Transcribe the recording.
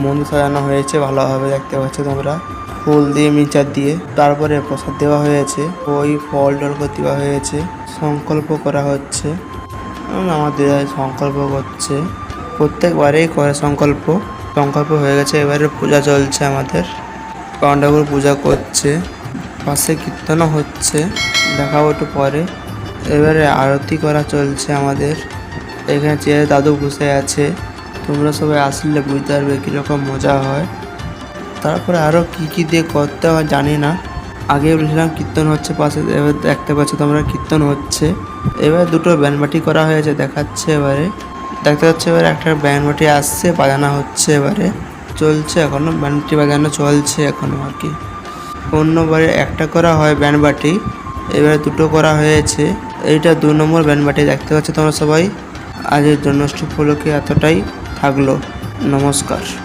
মন্দির সাজানো হয়েছে ভালোভাবে, দেখতে পাচ্ছ তোমরা, ফুল দিয়ে মিচার দিয়ে। তারপরে প্রসাদ দেওয়া হয়েছে, ওই ফল টল দেওয়া হয়েছে, সংকল্প করা হচ্ছে। আমাদের সংকল্প করছে, প্রত্যেকবারেই করে সংকল্প হয়ে গেছে। এবারে পূজা চলছে, আমাদের পাণ্ডাগুলো পূজা করছে, পাশে কীর্তনও হচ্ছে, দেখাবো একটু পরে। এবারে আরতি করা চলছে আমাদের। এখানে চেয়ারে দাদু বসে আছে, তোমরা সবাই আসলে বুঝতে পারবে কীরকম মজা হয়। তারপরে আরও কি দিয়ে করতে হয় জানি না। আগে বলেছিলাম কীর্তন হচ্ছে পাশে, এবার দেখতে পাচ্ছ তোমরা কীর্তন হচ্ছে। এবার দুটো ব্যান্ডবাটি করা হয়েছে, দেখাচ্ছে এবারে। দেখতে পাচ্ছ এবারে একটা ব্যান্ডবাটি আসছে, বাজানো হচ্ছে, এবারে চলছে এখনো, ব্যান্ডটি বাজানো চলছে এখনো আর কি। অন্যবারে একটা করা হয় ব্যান্ডবাটি, এবারে দুটো করা হয়েছে। এইটা 2 নম্বর ব্যান্ডবাটি, দেখতে পাচ্ছ তোমরা সবাই। আজের জন্মাষ্টমী উপলক্ষে এতটাই থাকলো, নমস্কার।